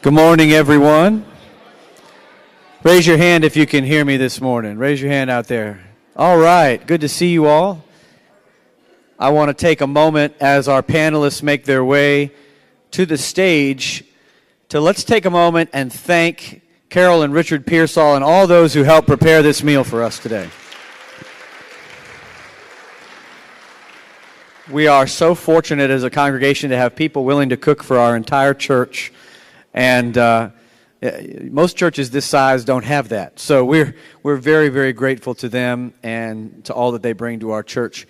Good morning, everyone. Raise your hand if you can hear me this morning. Raise your hand out there. All right, good to see you all. I want to take a moment as our panelists make their way to the stage let's take a moment and thank Carol and Richard Pearsall and all those who helped prepare this meal for us today. We are so fortunate as a congregation to have people willing to cook for our entire church. And most churches this size don't have that. So we're very, very grateful to them and to all that they bring to our church.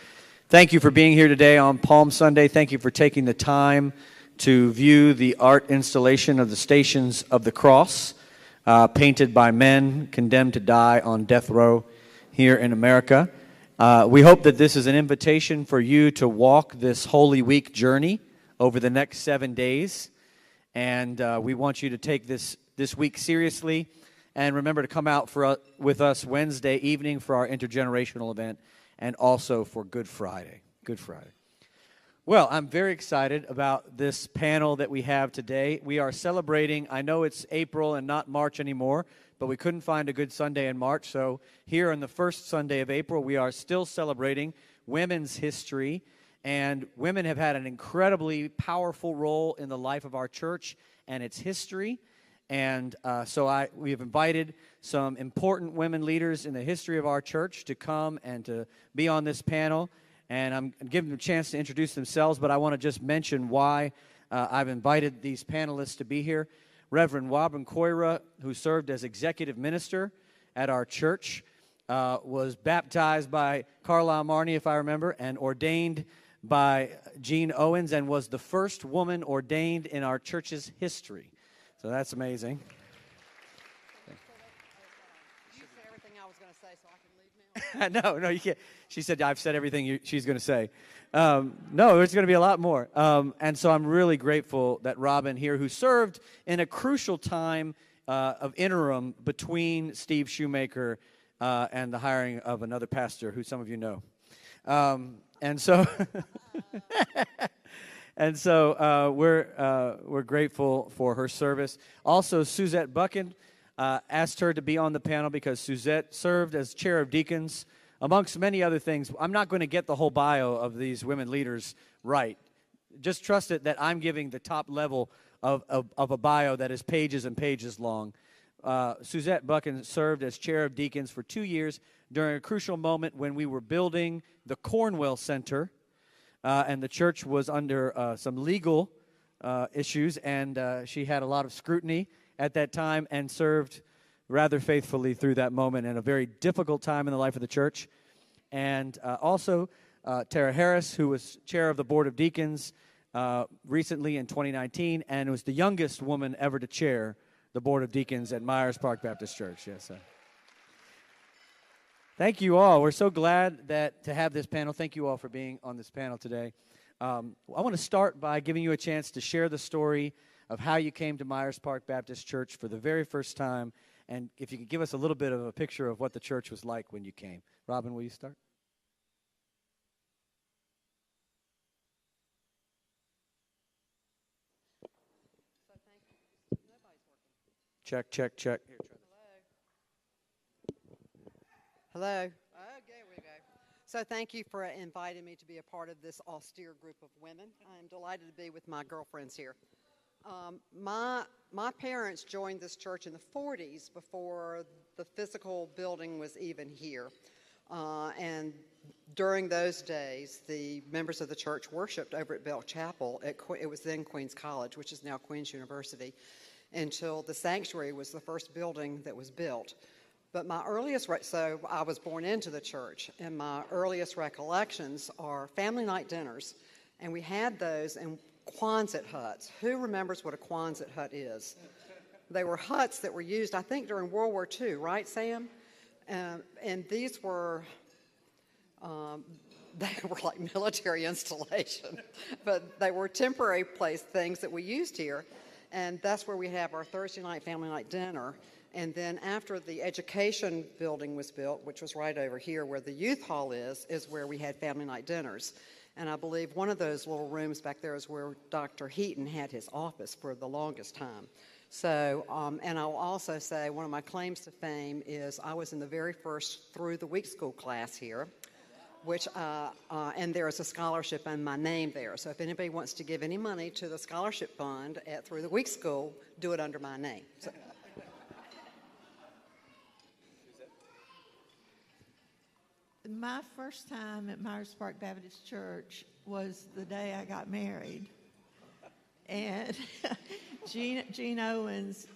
Thank you for being here today on Palm Sunday. Thank you for taking the time to view the art installation of the Stations of the Cross, painted by men condemned to die on death row here in America. We hope that this is an invitation for you to walk this Holy Week journey over the next 7 days. And we want you to take this week seriously. And remember to come out with us Wednesday evening for our intergenerational event and also for Good Friday. Good Friday. Well, I'm very excited about this panel that we have today. We are celebrating, I know it's April and not March anymore, but we couldn't find a good Sunday in March. So here on the first Sunday of April, we are still celebrating women's history. And women have had an incredibly powerful role in the life of our church and its history. And so we have invited some important women leaders in the history of our church to come and to be on this panel. And I'm giving them a chance to introduce themselves, but I want to just mention why I've invited these panelists to be here. Reverend Wabram Koira, who served as executive minister at our church, was baptized by Carlisle Marney, if I remember, and ordained by Jean Owens, and was the first woman ordained in our church's history. So that's amazing. You said everything I was going to say, so I can leave now? No, you can't. She said, I've said everything she's going to say. No, there's going to be a lot more. And so I'm really grateful that Robin here, who served in a crucial time of interim between Steve Shoemaker and the hiring of another pastor who some of you know. And so, we're grateful for her service. Also, Suzette Buchan asked her to be on the panel because Suzette served as chair of deacons, amongst many other things. I'm not going to get the whole bio of these women leaders right. Just trust it that I'm giving the top level of a bio that is pages and pages long. Suzette Buchan served as chair of deacons for 2 years during a crucial moment when we were building the Cornwell Center, and the church was under some legal issues, and she had a lot of scrutiny at that time and served rather faithfully through that moment in a very difficult time in the life of the church. And also Tara Harris, who was chair of the Board of Deacons recently in 2019, and was the youngest woman ever to chair the Board of Deacons at Myers Park Baptist Church. Yes, sir. Thank you all. We're so glad to have this panel. Thank you all for being on this panel today. I want to start by giving you a chance to share the story of how you came to Myers Park Baptist Church for the very first time, and if you could give us a little bit of a picture of what the church was like when you came. Robin, will you start? Check. Here, try this. Hello. Okay, we go. So thank you for inviting me to be a part of this austere group of women. I'm delighted to be with my girlfriends here. My parents joined this church in the 40s before the physical building was even here. And during those days, the members of the church worshiped over at Bell Chapel. It was then Queens College, which is now Queens University, until the sanctuary was the first building that was built. But so I was born into the church, and my earliest recollections are family night dinners. And we had those in Quonset huts. Who remembers what a Quonset hut is? They were huts that were used, I think, during World War II, right, Sam? And these were, they were like military installation, but they were temporary things that we used here. And that's where we have our Thursday night family night dinner. And then after the education building was built, which was right over here where the youth hall is where we had family night dinners. And I believe one of those little rooms back there is where Dr. Heaton had his office for the longest time. So, and I'll also say one of my claims to fame is I was in the very first Through the Week School class here, which, and there is a scholarship in my name there. So if anybody wants to give any money to the scholarship fund at Through the Week School, do it under my name. So, my first time at Myers Park Baptist Church was the day I got married. And Gene Owens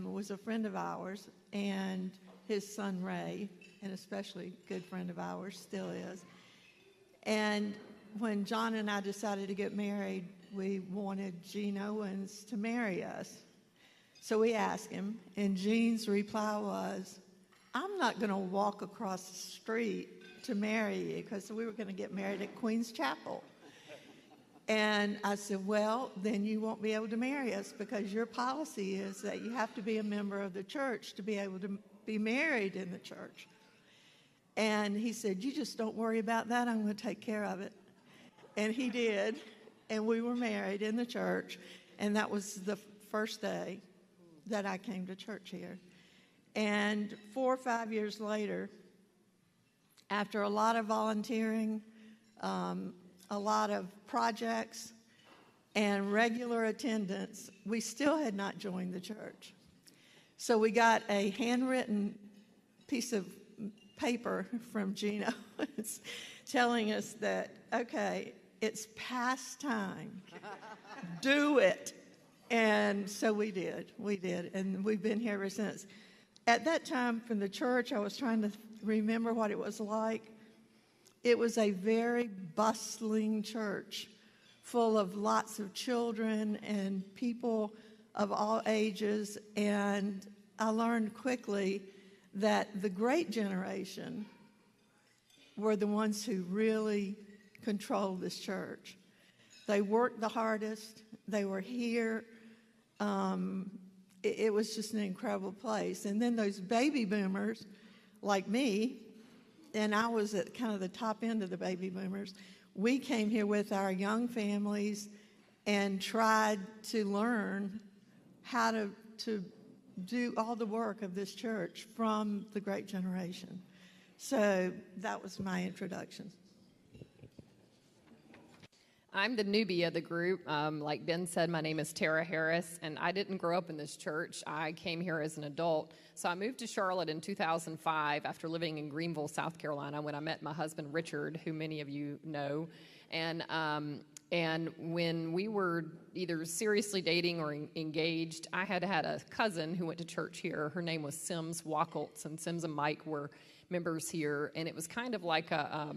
was a friend of ours, and his son Ray, an especially good friend of ours, still is. And when John and I decided to get married, we wanted Gene Owens to marry us. So we asked him, and Gene's reply was, "I'm not going to walk across the street to marry you," because we were going to get married at Queen's Chapel. And I said, "Well, then you won't be able to marry us because your policy is that you have to be a member of the church to be able to be married in the church." And he said, "You just don't worry about that. I'm going to take care of it." And he did. And we were married in the church. And that was the first day that I came to church here. And 4 or 5 years later, after a lot of volunteering, a lot of projects, and regular attendance, we still had not joined the church. So we got a handwritten piece of paper from Gene Owens telling us that, okay, it's past time. Do it. And so we did. We did. And we've been here ever since. At that time, from the church, I was trying to remember what it was like. It was a very bustling church full of lots of children and people of all ages. And I learned quickly that the great generation were the ones who really controlled this church. They worked the hardest. They were here. It was just an incredible place. And then those baby boomers like me, and I was at kind of the top end of the baby boomers, we came here with our young families and tried to learn how to do all the work of this church from the great generation. So that was my introduction. I'm the newbie of the group. Like Ben said, my name is Tara Harris, and I didn't grow up in this church. I came here as an adult. So I moved to Charlotte in 2005 after living in Greenville, South Carolina, when I met my husband, Richard, who many of you know. And when we were either seriously dating or engaged, I had a cousin who went to church here. Her name was Sims Wackeltz, and Sims and Mike were members here. And it was kind of like a...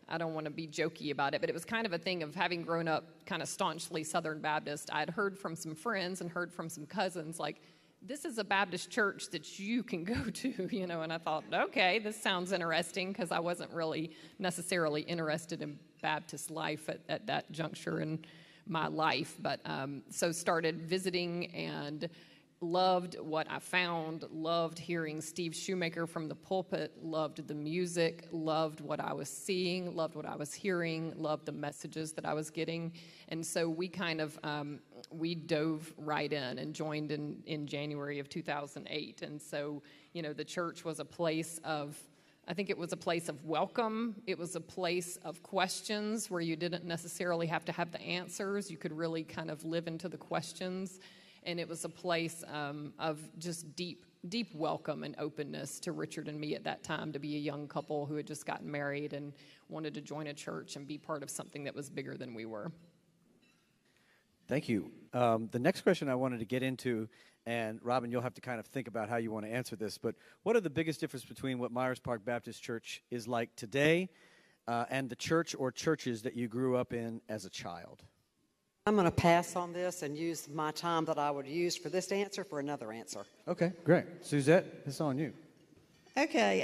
I don't want to be jokey about it, but it was kind of a thing of having grown up kind of staunchly Southern Baptist. I'd heard from some friends and heard from some cousins, like, this is a Baptist church that you can go to, you know, and I thought, okay, this sounds interesting, because I wasn't really necessarily interested in Baptist life at that juncture in my life. But so started visiting and loved what I found, loved hearing Steve Shoemaker from the pulpit, loved the music, loved what I was seeing, loved what I was hearing, loved the messages that I was getting. And so we kind of, we dove right in and joined in January of 2008. And so, you know, the church was a place of, I think it was a place of welcome. It was a place of questions where you didn't necessarily have to have the answers. You could really kind of live into the questions. And it was a place of just deep welcome and openness to Richard and me at that time, to be a young couple who had just gotten married and wanted to join a church and be part of something that was bigger than we were. Thank you. The next question I wanted to get into, and Robin, you'll have to kind of think about how you want to answer this, but what are the biggest difference between what Myers Park Baptist Church is like today and the church or churches that you grew up in as a child? I'm going to pass on this and use my time that I would use for this answer for another answer. Okay, great. Suzette, it's on you. Okay,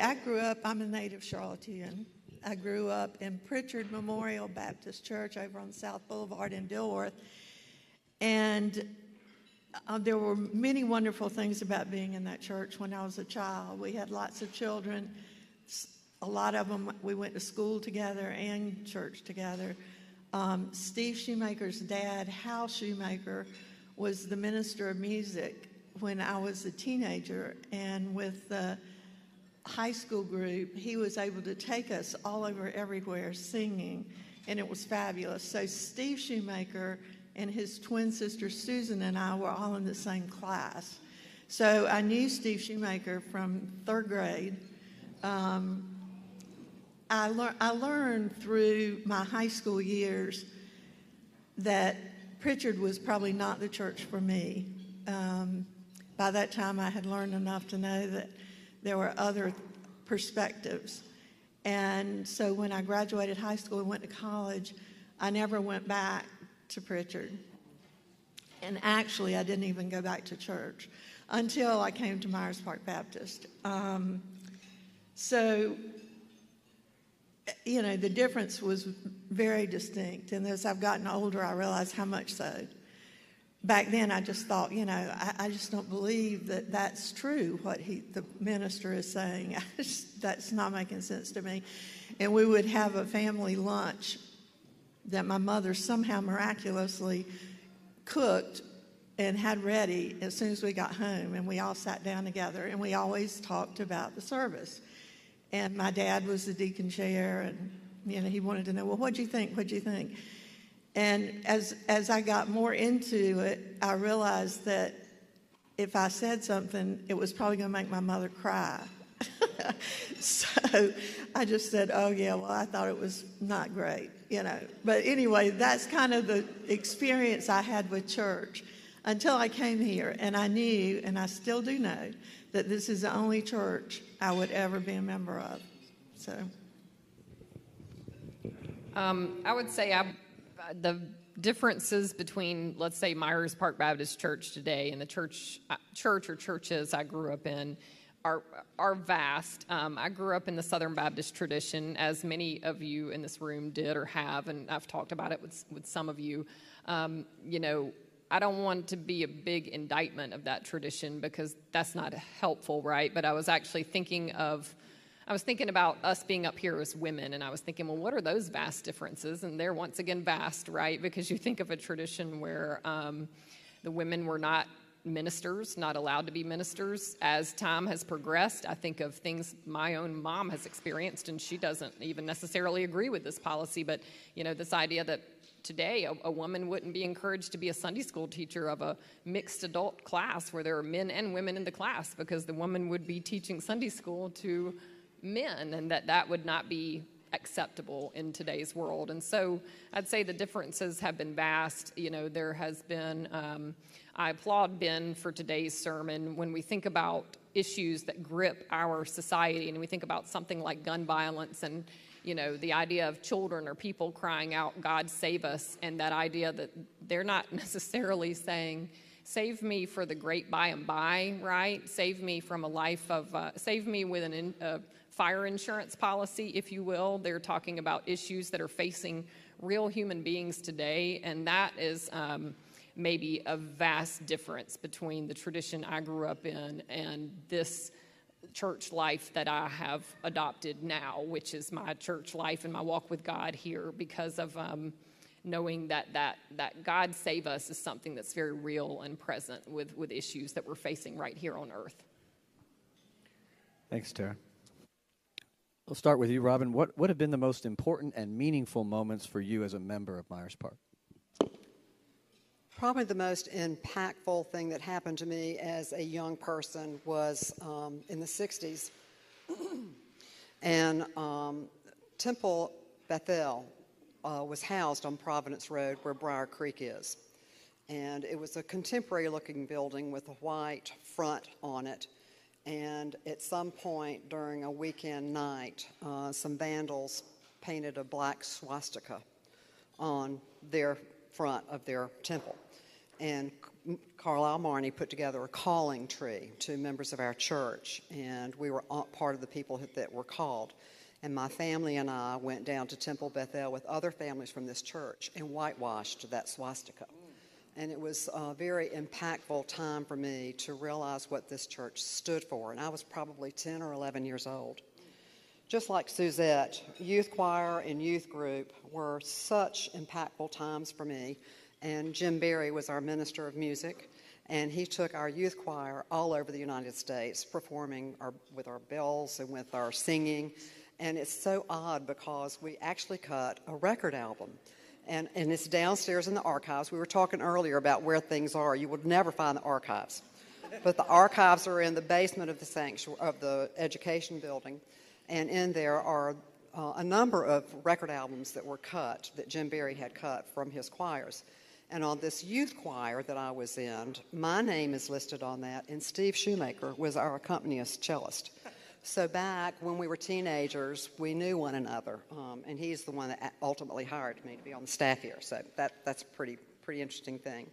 I'm a native Charlottean. I grew up in Pritchard Memorial Baptist Church over on South Boulevard in Dilworth. And there were many wonderful things about being in that church when I was a child. We had lots of children. A lot of them, we went to school together and church together. Steve Shoemaker's dad, Hal Shoemaker, was the minister of music when I was a teenager, and with the high school group, he was able to take us all over everywhere singing, and it was fabulous. So Steve Shoemaker and his twin sister Susan and I were all in the same class. So I knew Steve Shoemaker from third grade. I learned through my high school years that Pritchard was probably not the church for me. By that time, I had learned enough to know that there were other perspectives. And so when I graduated high school and went to college, I never went back to Pritchard. And actually, I didn't even go back to church until I came to Myers Park Baptist. So, you know, the difference was very distinct. And as I've gotten older, I realized how much so. Back then, I just thought, you know, I just don't believe that that's true, what the minister is saying. That's not making sense to me. And we would have a family lunch that my mother somehow miraculously cooked and had ready as soon as we got home. And we all sat down together, and we always talked about the service. And my dad was the deacon chair, and, you know, he wanted to know, well, what'd you think? What'd you think? And as I got more into it, I realized that if I said something, it was probably going to make my mother cry. So I just said, oh, yeah, well, I thought it was not great, you know. But anyway, that's kind of the experience I had with church until I came here. And I knew, and I still do know, that this is the only church I would ever be a member of. So I would say the differences between, let's say, Myers Park Baptist Church today and the church or churches I grew up in are vast. I grew up in the Southern Baptist tradition, as many of you in this room did or have, and I've talked about it with some of you. You know, I don't want to be a big indictment of that tradition because that's not helpful, right? But I was actually thinking about us being up here as women, and I was thinking, well, what are those vast differences? And they're once again vast, right? Because you think of a tradition where the women were not ministers, not allowed to be ministers. As time has progressed, I think of things my own mom has experienced, and she doesn't even necessarily agree with this policy, but, you know, this idea that today a woman wouldn't be encouraged to be a Sunday school teacher of a mixed adult class where there are men and women in the class because the woman would be teaching Sunday school to men, and that would not be acceptable in today's world. And so I'd say the differences have been vast. You know, there has been, I applaud Ben for today's sermon. When we think about issues that grip our society, and we think about something like gun violence and, you know, the idea of children or people crying out, God save us, and that idea that they're not necessarily saying, save me for the great by and by, right? Save me from a life of, save me with a fire insurance policy, if you will. They're talking about issues that are facing real human beings today, and that is maybe a vast difference between the tradition I grew up in and this church life that I have adopted now, which is my church life and my walk with God here, because of knowing that God save us is something that's very real and present with issues that we're facing right here on earth. Thanks, Tara. We'll start with you, Robin. What have been the most important and meaningful moments for you as a member of Myers Park? Probably the most impactful thing that happened to me as a young person was in the 60s. And Temple Bethel was housed on Providence Road where Briar Creek is. And it was a contemporary-looking building with a white front on it. And at some point during a weekend night, some vandals painted a black swastika on their front of their temple. And Carlisle Marnie put together a calling tree to members of our church, and we were part of the people that were called. And my family and I went down to Temple Bethel with other families from this church and whitewashed that swastika. And it was a very impactful time for me to realize what this church stood for. And I was probably 10 or 11 years old. Just like Suzette, youth choir and youth group were such impactful times for me. And Jim Berry was our minister of music, and he took our youth choir all over the United States, performing with our bells and with our singing. And it's so odd because we actually cut a record album. And it's downstairs in the archives. We were talking earlier about where things are. You would never find the archives. But the archives are in the basement of the education building. And in there are a number of record albums that were cut, that Jim Berry had cut from his choirs. And on this youth choir that I was in, my name is listed on that, and Steve Shoemaker was our accompanist cellist. So back when we were teenagers, we knew one another, and he's the one that ultimately hired me to be on the staff here. So that's a pretty interesting thing.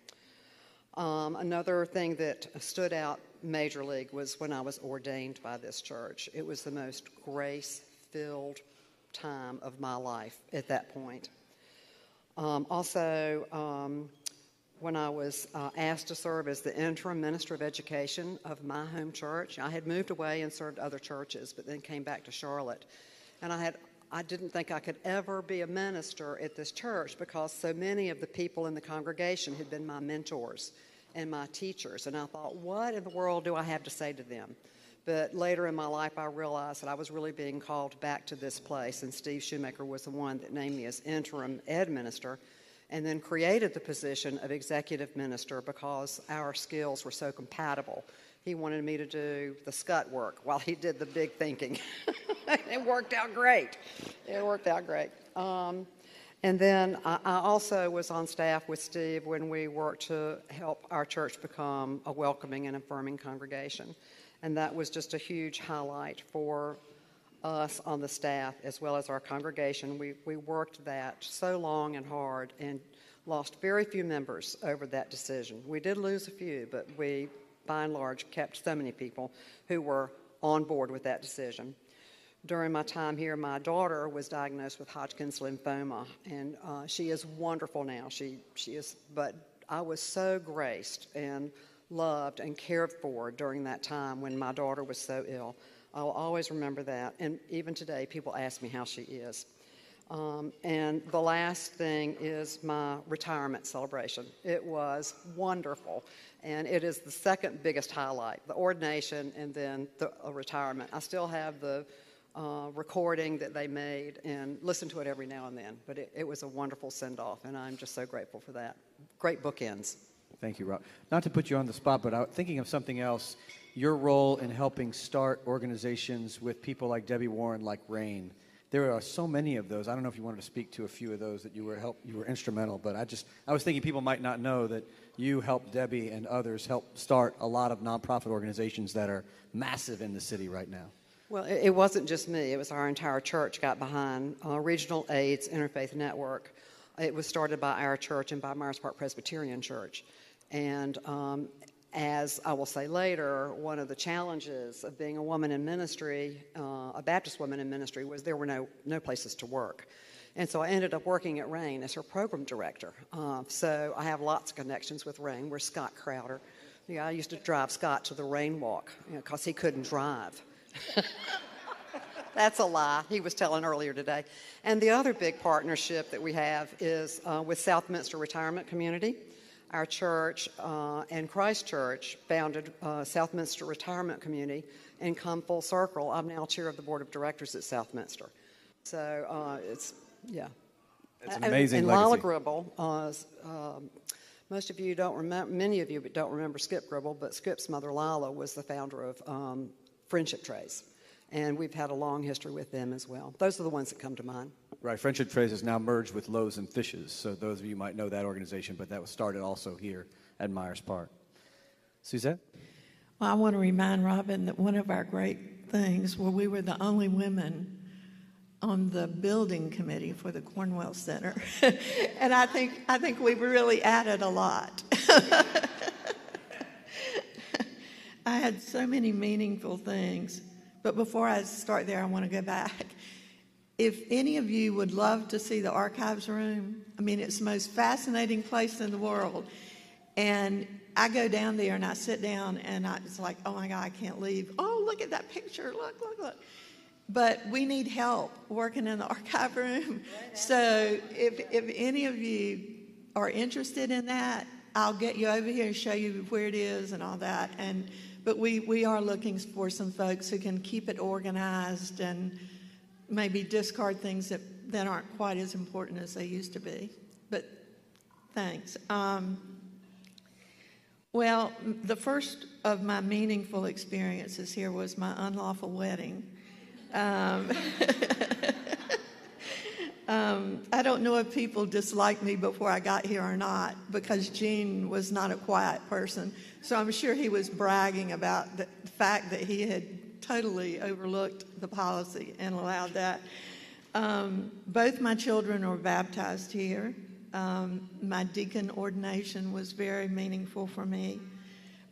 Another thing that stood out Major League was when I was ordained by this church. It was the most grace-filled time of my life at that point. When I was asked to serve as the interim minister of education of my home church, I had moved away and served other churches, but then came back to Charlotte. And I didn't think I could ever be a minister at this church because so many of the people in the congregation had been my mentors and my teachers. And I thought, what in the world do I have to say to them? But later in my life, I realized that I was really being called back to this place, and Steve Shoemaker was the one that named me as interim ed minister and then created the position of executive minister because our skills were so compatible. He wanted me to do the scut work while he did the big thinking. It worked out great. And then I also was on staff with Steve when we worked to help our church become a welcoming and affirming congregation. And that was just a huge highlight for us on the staff as well as our congregation. We worked that so long and hard and lost very few members over that decision. We did lose a few, but we, by and large, kept so many people who were on board with that decision. During my time here, my daughter was diagnosed with Hodgkin's lymphoma, and she is wonderful now. She is, but I was so graced and loved and cared for during that time when my daughter was so ill. I'll always remember that, and even today, people ask me how she is. And the last thing is my retirement celebration. It was wonderful, and it is the second biggest highlight, the ordination and then the retirement. I still have the recording that they made and listen to it every now and then. But it was a wonderful send-off, and I'm just so grateful for that. Great bookends. Thank you, Rob. Not to put you on the spot, but thinking of something else, your role in helping start organizations with people like Debbie Warren, like RAIN. There are so many of those. I don't know if you wanted to speak to a few of those that you were instrumental, but I was thinking people might not know that you helped Debbie and others help start a lot of nonprofit organizations that are massive in the city right now. Well, it wasn't just me. It was our entire church got behind Regional AIDS Interfaith Network. It was started by our church and by Myers Park Presbyterian Church. And as I will say later, one of the challenges of being a woman in ministry, a Baptist woman in ministry, was there were no places to work. And so I ended up working at RAIN as her program director. So I have lots of connections with RAIN. We're Scott Crowder. Yeah, I used to drive Scott to the RAIN walk because he couldn't drive. That's a lie. He was telling earlier today. And the other big partnership that we have is with Southminster Retirement Community. Our church and Christ Church founded Southminster Retirement Community and come full circle. I'm now chair of the board of directors at Southminster. So it's an amazing and legacy. Lila Gribble, most of you don't remember, many of you don't remember Skip Gribble, but Skip's mother Lila was the founder of Friendship Trays. And we've had a long history with them as well. Those are the ones that come to mind. Right. Friendship Trays is now merged with Loaves and Fishes. So those of you might know that organization, but that was started also here at Myers Park. Suzette? Well, I want to remind Robin that one of our great things were we were the only women on the building committee for the Cornwell Center. And I think we've really added a lot. I had so many meaningful things. But before I start there, I want to go back. If any of you would love to see the archives room, I mean, it's the most fascinating place in the world. And I go down there and I sit down and it's like, oh my God, I can't leave. Oh, look at that picture. Look. but we need help working in the archive room. So if any of you are interested in that, I'll get you over here and show you where it is and all that. But we are looking for some folks who can keep it organized and maybe discard things that aren't quite as important as they used to be. But thanks. Well, the first of my meaningful experiences here was my unlawful wedding. I don't know if people disliked me before I got here or not, because Gene was not a quiet person. So I'm sure he was bragging about the fact that he had totally overlooked the policy and allowed that. Both my children were baptized here. My deacon ordination was very meaningful for me.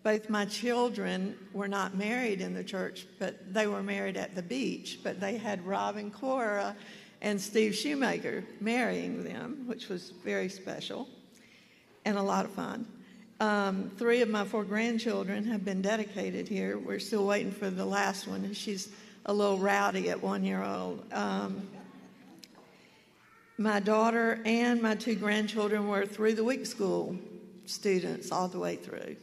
Both my children were not married in the church, but they were married at the beach, but they had Rob and Cora and Steve Shoemaker marrying them, which was very special and a lot of fun. 3 of my 4 grandchildren have been dedicated here. We're still waiting for the last one, and she's a little rowdy at 1 year old. My daughter and my 2 grandchildren were through the week school students all the way through.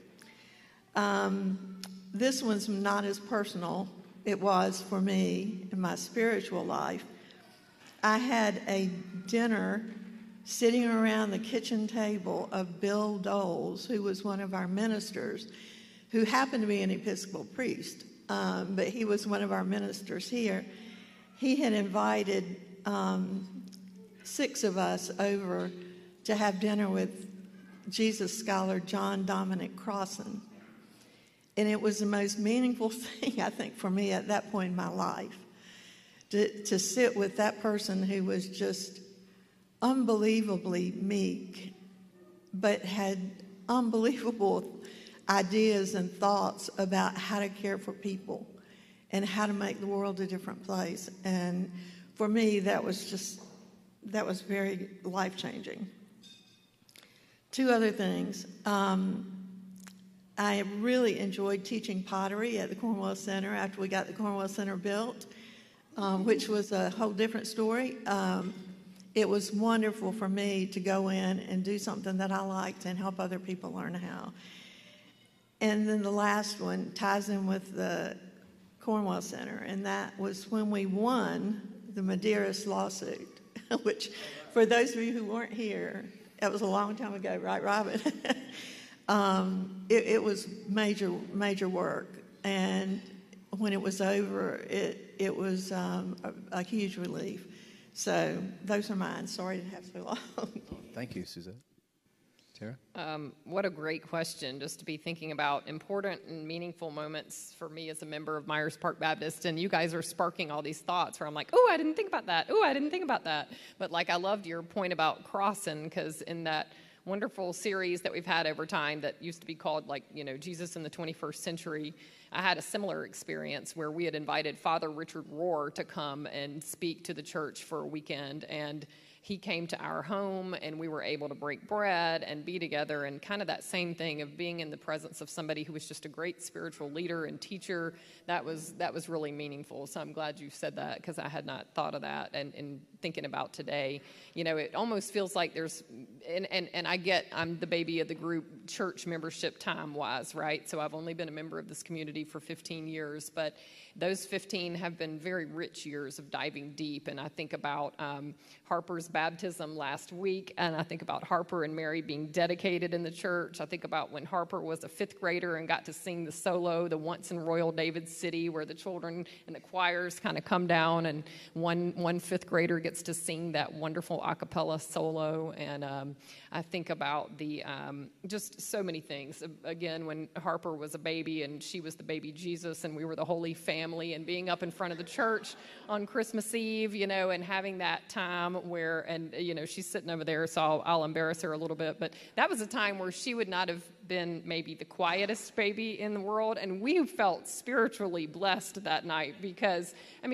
This one's not as personal. It was for me in my spiritual life. I had a dinner sitting around the kitchen table of Bill Doles, who was one of our ministers, who happened to be an Episcopal priest, but he was one of our ministers here. He had invited 6 of us over to have dinner with Jesus scholar John Dominic Crossan. And it was the most meaningful thing, I think, for me at that point in my life, to sit with that person who was just unbelievably meek, but had unbelievable ideas and thoughts about how to care for people and how to make the world a different place. And for me, that was very life-changing. 2 other things. I really enjoyed teaching pottery at the Cornwell Center after we got the Cornwell Center built, which was a whole different story. It was wonderful for me to go in and do something that I liked and help other people learn how. And then the last one ties in with the Cornwell Center, and that was when we won the Medeiros lawsuit, which, for those of you who weren't here, that was a long time ago, right, Robin? It was major work, and when it was over, it was a huge relief. So those are mine. Sorry to have so long. Thank you, Suzette. Tara? What a great question, just to be thinking about important and meaningful moments for me as a member of Myers Park Baptist. And you guys are sparking all these thoughts where I'm like, oh, I didn't think about that. Oh, I didn't think about that. But like, I loved your point about Crossan, because in that wonderful series that we've had over time that used to be called, like, Jesus in the 21st Century, I had a similar experience where we had invited Father Richard Rohr to come and speak to the church for a weekend, and he came to our home, and we were able to break bread and be together, and kind of that same thing of being in the presence of somebody who was just a great spiritual leader and teacher. That was really meaningful. So I'm glad you said that, because I had not thought of that. And thinking about today, it almost feels like there's, and I get, I'm the baby of the group church membership time-wise, right? So I've only been a member of this community for 15 years, but those 15 have been very rich years of diving deep. And I think about Harper's baptism last week, and I think about Harper and Mary being dedicated in the church. I think about when Harper was a 5th grader and got to sing the solo, the Once in Royal David City, where the children and the choirs kind of come down, and one 5th grader gets to sing that wonderful a cappella solo. And I think about the just so many things. Again, when Harper was a baby and she was the baby Jesus and we were the Holy Family, and being up in front of the church on Christmas Eve, and having that time where, and she's sitting over there, so I'll embarrass her a little bit, but that was a time where she would not have been maybe the quietest baby in the world, and we felt spiritually blessed that night, because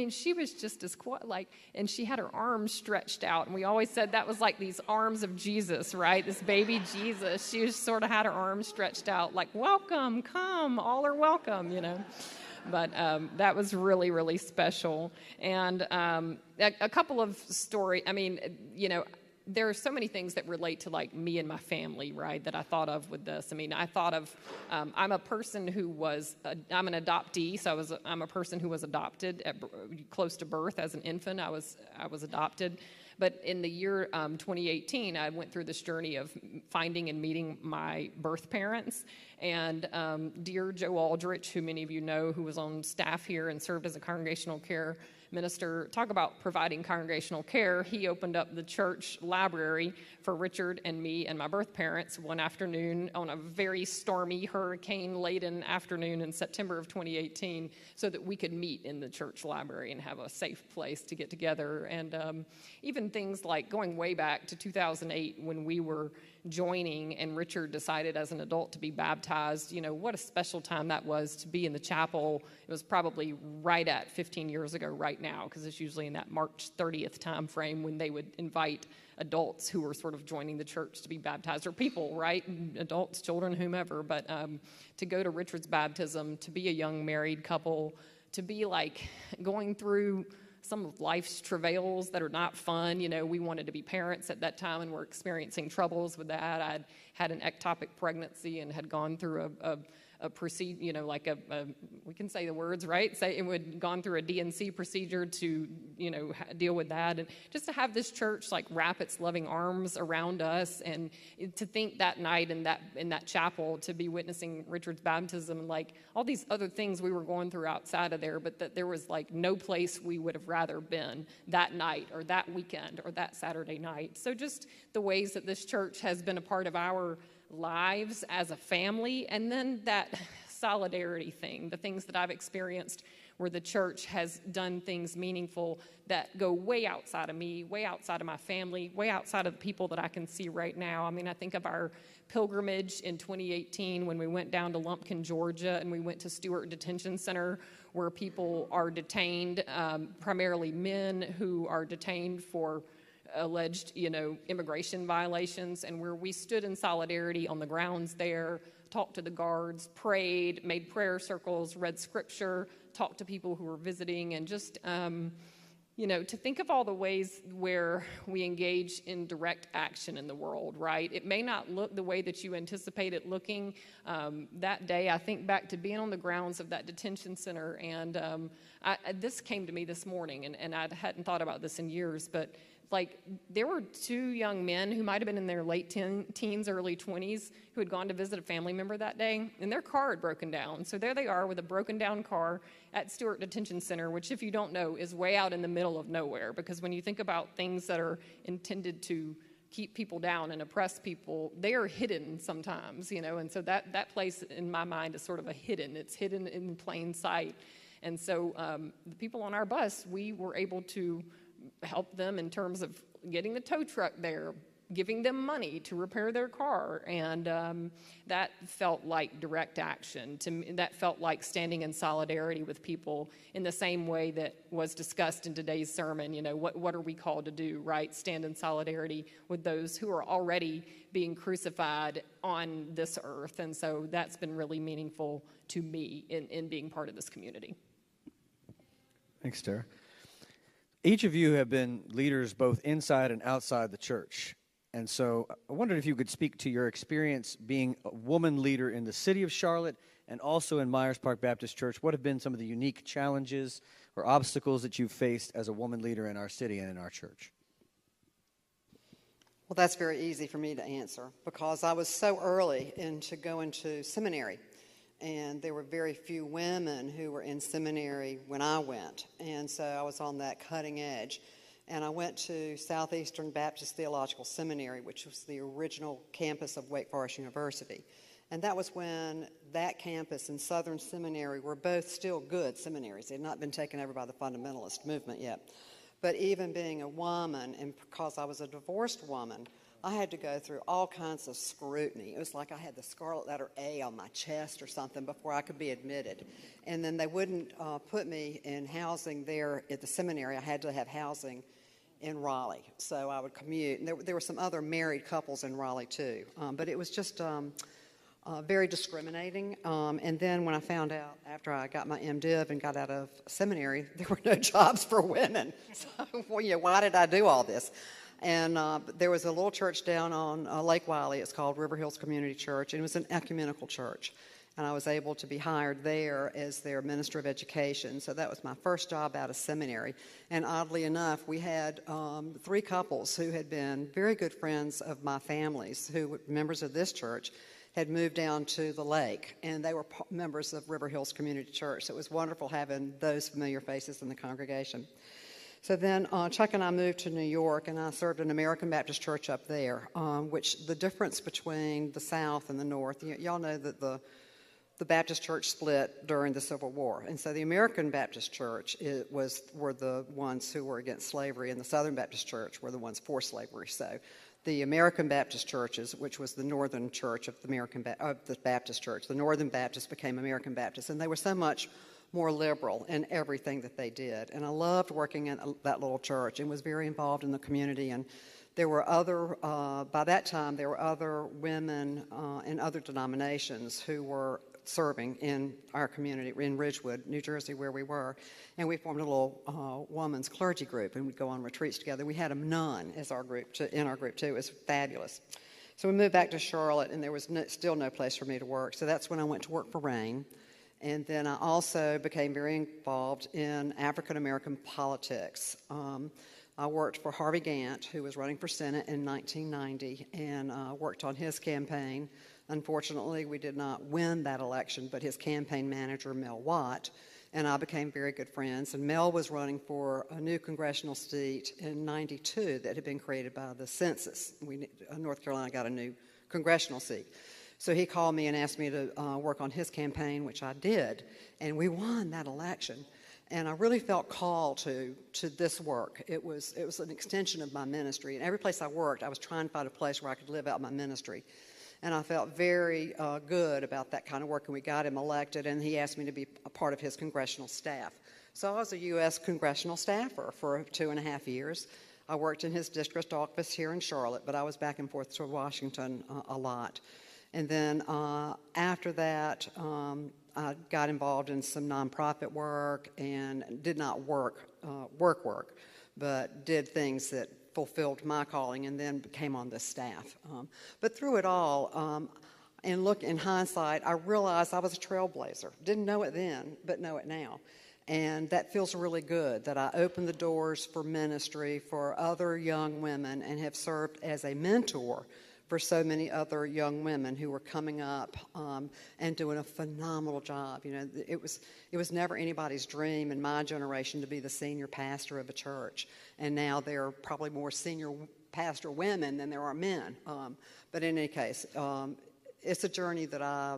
she was just as quiet, and she had her arms stretched out, and we always said that was like these arms of Jesus, right? This baby Jesus. She just sort of had her arms stretched out, like, welcome, come, all are welcome, But that was really, really special. And a couple of stories, I mean, there are so many things that relate to like me and my family, right, that I thought of with this. I mean, I thought of, I'm a person who was, I'm an adoptee, so I'm a person who was adopted close to birth as an infant. I was adopted. But in the year 2018, I went through this journey of finding and meeting my birth parents. And dear Joe Aldrich, who many of you know, who was on staff here and served as a congregational care minister, talk about providing congregational care. He opened up the church library for Richard and me and my birth parents one afternoon on a very stormy, hurricane-laden afternoon in September of 2018 so that we could meet in the church library and have a safe place to get together. And even things like going way back to 2008 when we were joining and Richard decided as an adult to be baptized. What a special time that was to be in the chapel. It was probably right at 15 years ago right now, because it's usually in that March 30th time frame when they would invite adults who were sort of joining the church to be baptized, or people, right? Adults, children, whomever. But to go to Richard's baptism, to be a young married couple, to be like going through some of life's travails that are not fun. We wanted to be parents at that time and were experiencing troubles with that. I'd had an ectopic pregnancy and had gone through a procedure, we can say the words, right? Say it would gone through a DNC procedure to, deal with that. And just to have this church like wrap its loving arms around us, and to think that night in that chapel to be witnessing Richard's baptism, like all these other things we were going through outside of there, but that there was like no place we would have rather been that night or that weekend or that Saturday night. So just the ways that this church has been a part of our lives as a family, and then that solidarity thing, the things that I've experienced where the church has done things meaningful that go way outside of me, way outside of my family, way outside of the people that I can see right now. I mean, I think of our pilgrimage in 2018 when we went down to Lumpkin, Georgia, and we went to Stewart Detention Center where people are detained, primarily men who are detained for alleged, immigration violations, and where we stood in solidarity on the grounds there, talked to the guards, prayed, made prayer circles, read scripture, talked to people who were visiting, and just, to think of all the ways where we engage in direct action in the world, right? It may not look the way that you anticipate it looking. That day, I think back to being on the grounds of that detention center, and this came to me this morning, and I hadn't thought about this in years, but like there were two young men who might have been in their late teens, early 20s, who had gone to visit a family member that day, and their car had broken down. So there they are with a broken down car at Stewart Detention Center, which, if you don't know, is way out in the middle of nowhere. Because when you think about things that are intended to keep people down and oppress people, they are hidden sometimes, and so that place in my mind is sort of it's hidden in plain sight. And so the people on our bus, we were able to help them in terms of getting the tow truck there, giving them money to repair their car, and that felt like direct action to me. That felt like standing in solidarity with people in the same way that was discussed in today's sermon. What are we called to do, right? Stand in solidarity with those who are already being crucified on this earth. And so that's been really meaningful to me in being part of this community. Thanks, Tara. Each of you have been leaders both inside and outside the church. And so I wondered if you could speak to your experience being a woman leader in the city of Charlotte and also in Myers Park Baptist Church. What have been some of the unique challenges or obstacles that you've faced as a woman leader in our city and in our church? Well, that's very easy for me to answer because I was so early into going to seminary. And there were very few women who were in seminary when I went. And so I was on that cutting edge. And I went to Southeastern Baptist Theological Seminary, which was the original campus of Wake Forest University. And that was when that campus and Southern Seminary were both still good seminaries. They had not been taken over by the fundamentalist movement yet. But even being a woman, and because I was a divorced woman, I had to go through all kinds of scrutiny. It was like I had the scarlet letter A on my chest or something before I could be admitted. And then they wouldn't put me in housing there at the seminary. I had to have housing in Raleigh. So I would commute. And there were some other married couples in Raleigh, too. But it was just very discriminating. And then when I found out after I got my MDiv and got out of seminary, there were no jobs for women. So, well, why did I do all this? And there was a little church down on Lake Wiley. It's called River Hills Community Church, and it was an ecumenical church. And I was able to be hired there as their minister of education. So that was my first job out of seminary. And oddly enough, we had 3 couples who had been very good friends of my family's, who were members of this church, had moved down to the lake, and they were members of River Hills Community Church. So it was wonderful having those familiar faces in the congregation. So then Chuck and I moved to New York, and I served an American Baptist church up there, which the difference between the South and the North, y'all know that the Baptist church split during the Civil War. And so the American Baptist church were the ones who were against slavery, and the Southern Baptist church were the ones for slavery. So the American Baptist churches, which was the northern church of the Baptist church, the Northern Baptists became American Baptists, and they were so much more liberal in everything that they did. And I loved working in that little church and was very involved in the community. And there were by that time, there were other women in other denominations who were serving in our community in Ridgewood, New Jersey, where we were. And we formed a little women's clergy group, and we'd go on retreats together. We had a nun as our group, in our group too. It was fabulous. So we moved back to Charlotte, and there was still no place for me to work. So that's when I went to work for RAIN. And then I also became very involved in African-American politics. I worked for Harvey Gantt, who was running for Senate in 1990, and worked on his campaign. Unfortunately, we did not win that election, but his campaign manager, Mel Watt, and I became very good friends. And Mel was running for a new congressional seat in 92 that had been created by the census. North Carolina got a new congressional seat. So he called me and asked me to work on his campaign, which I did, and we won that election. And I really felt called to this work. It was an extension of my ministry. And every place I worked, I was trying to find a place where I could live out my ministry. And I felt very good about that kind of work, and we got him elected, and he asked me to be a part of his congressional staff. So I was a U.S. congressional staffer for 2.5 years. I worked in his district office here in Charlotte, but I was back and forth to Washington a lot. And then after that, I got involved in some nonprofit work and did not work, but did things that fulfilled my calling, and then came on the staff. But through it all, in hindsight, I realized I was a trailblazer. Didn't know it then, but know it now. And that feels really good, that I opened the doors for ministry for other young women and have served as a mentor for so many other young women who were coming up and doing a phenomenal job. You know, it was never anybody's dream in my generation to be the senior pastor of a church, and now there are probably more senior pastor women than there are men. But in any case, it's a journey that I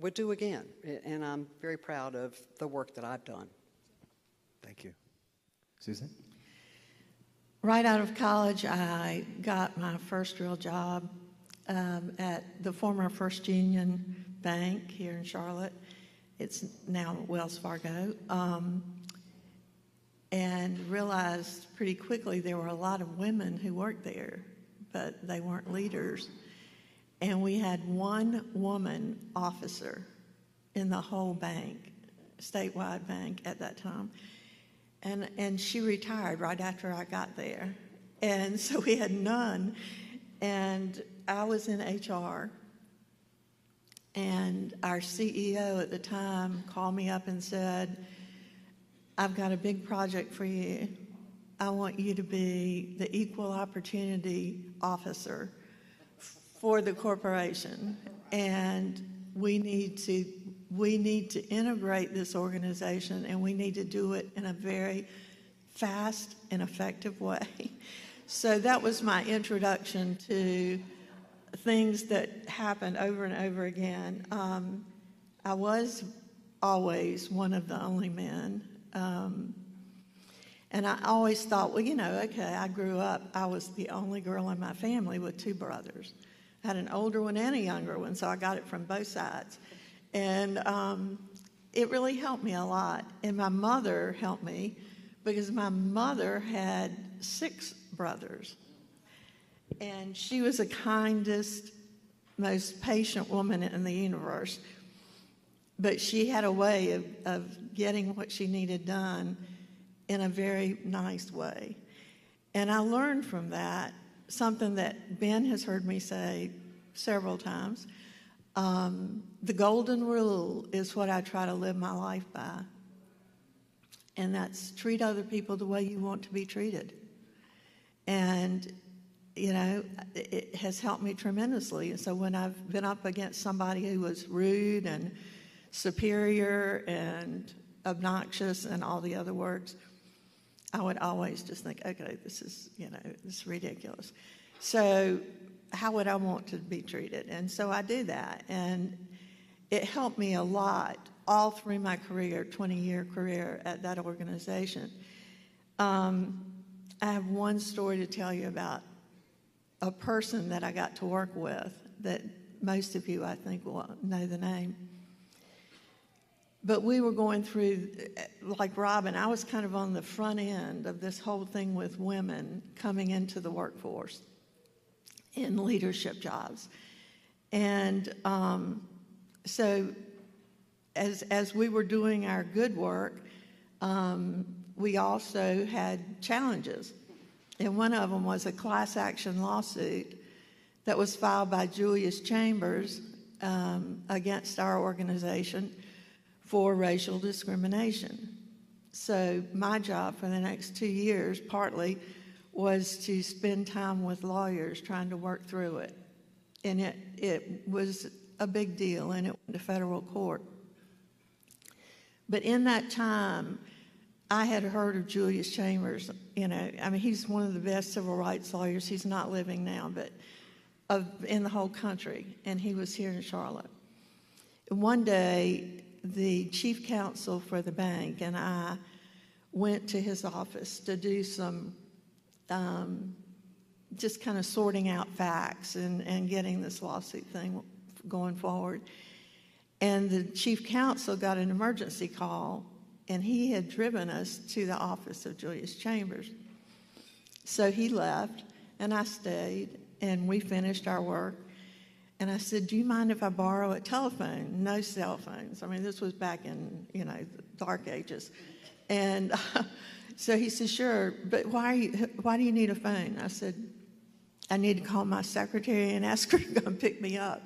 would do again, and I'm very proud of the work that I've done. Thank you. Susan? Right out of college, I got my first real job at the former First Union Bank here in Charlotte. It's now Wells Fargo. And realized pretty quickly there were a lot of women who worked there, but they weren't leaders. And we had one woman officer in the whole bank, statewide bank at that time. And she retired right after I got there. And so we had none. And I was in HR. And our CEO at the time called me up and said, I've got a big project for you. I want you to be the equal opportunity officer for the corporation. And we need to integrate this organization, and we need to do it in a very fast and effective way. So that was my introduction to things that happened over and over again. I was always one of the only men. And I always thought, well, okay, I grew up, I was the only girl in my family with 2 brothers. I had an older one and a younger one, so I got it from both sides. And it really helped me a lot. And my mother helped me because my mother had 6 brothers. And she was the kindest, most patient woman in the universe. But she had a way of getting what she needed done in a very nice way. And I learned from that something that Ben has heard me say several times. The golden rule is what I try to live my life by. And that's treat other people the way you want to be treated. And, you know, it has helped me tremendously. And so when I've been up against somebody who was rude and superior and obnoxious and all the other words, I would always just think, okay, this is ridiculous. So how would I want to be treated? And so I do that. And it helped me a lot all through my career, 20-year career at that organization. I have one story to tell you about a person that I got to work with that most of you, I think, will know the name. But we were going through, like Robin, I was kind of on the front end of this whole thing with women coming into the workforce in leadership jobs. And so as we were doing our good work, we also had challenges. And one of them was a class action lawsuit that was filed by Julius Chambers against our organization for racial discrimination. So my job for the next 2 years, partly, was to spend time with lawyers trying to work through it. And it was a big deal, and it went to federal court. But in that time, I had heard of Julius Chambers. You know, I mean, he's one of the best civil rights lawyers. He's not living now, but in the whole country. And he was here in Charlotte. And one day, the chief counsel for the bank and I went to his office to do some just kind of sorting out facts and getting this lawsuit thing going forward. And the chief counsel got an emergency call, and he had driven us to the office of Julius Chambers. So he left, and I stayed, and we finished our work. And I said, do you mind if I borrow a telephone? No cell phones. I mean, this was back in, the dark ages. And so he said, sure, but why do you need a phone? I said, I need to call my secretary and ask her to come pick me up.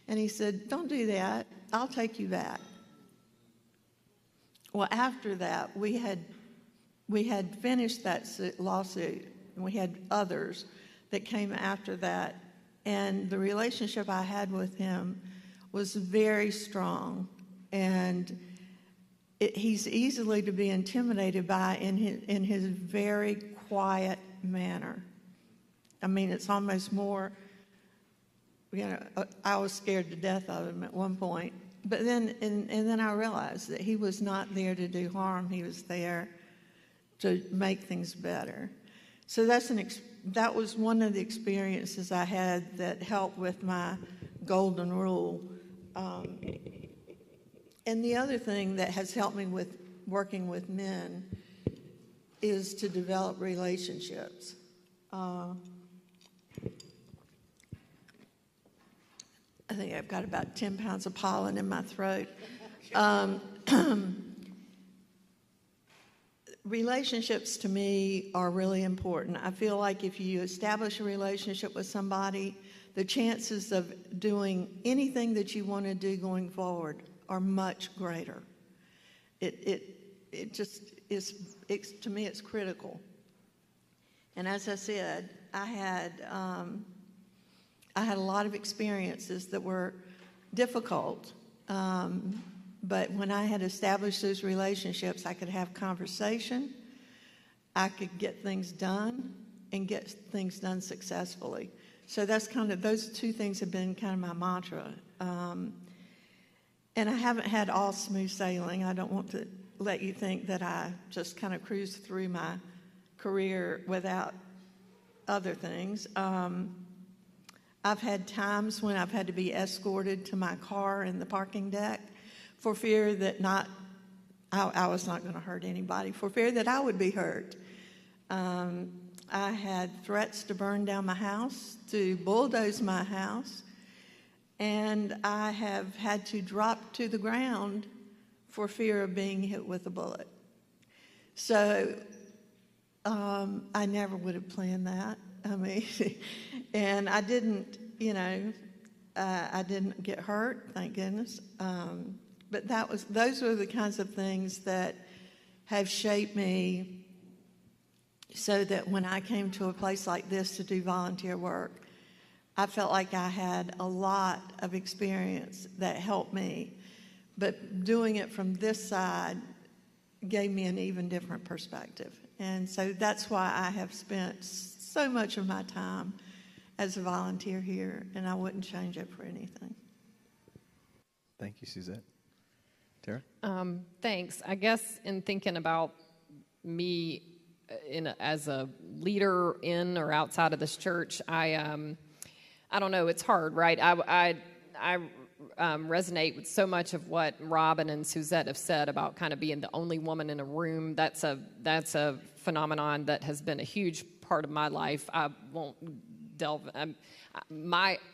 And he said, don't do that. I'll take you back. Well, after that, we had finished that lawsuit, and we had others that came after that. And the relationship I had with him was very strong, and he's easily to be intimidated by in his very quiet manner. I mean, it's almost more, I was scared to death of him at one point. But then, and then I realized that he was not there to do harm. He was there to make things better. So that was one of the experiences I had that helped with my golden rule. And the other thing that has helped me with working with men is to develop relationships. I think I've got about 10 pounds of pollen in my throat. Relationships to me are really important. I feel like if you establish a relationship with somebody, the chances of doing anything that you want to do going forward are much greater. It just is, to me, it's critical. And as I said, I had a lot of experiences that were difficult, but when I had established those relationships, I could have conversation, I could get things done, and get things done successfully. So that's those two things have been kind of my mantra. And I haven't had all smooth sailing. I don't want to let you think that I just kind of cruised through my career without other things. I've had times when I've had to be escorted to my car in the parking deck for fear that I was not going to hurt anybody, for fear that I would be hurt. I had threats to burn down my house, to bulldoze my house. and I have had to drop to the ground for fear of being hit with a bullet. So I never would have planned that. I mean, and I didn't, I didn't get hurt, thank goodness. But those were the kinds of things that have shaped me so that when I came to a place like this to do volunteer work, I felt like I had a lot of experience that helped me. But doing it from this side gave me an even different perspective. And so that's why I have spent so much of my time as a volunteer here, and I wouldn't change it for anything. Thank you, Suzette. Tara? Thanks. I guess in thinking about me as a leader in or outside of this church, I don't know. It's hard, right? I resonate with so much of what Robin and Suzette have said about kind of being the only woman in a room. That's a phenomenon that has been a huge part of my life. I won't delve.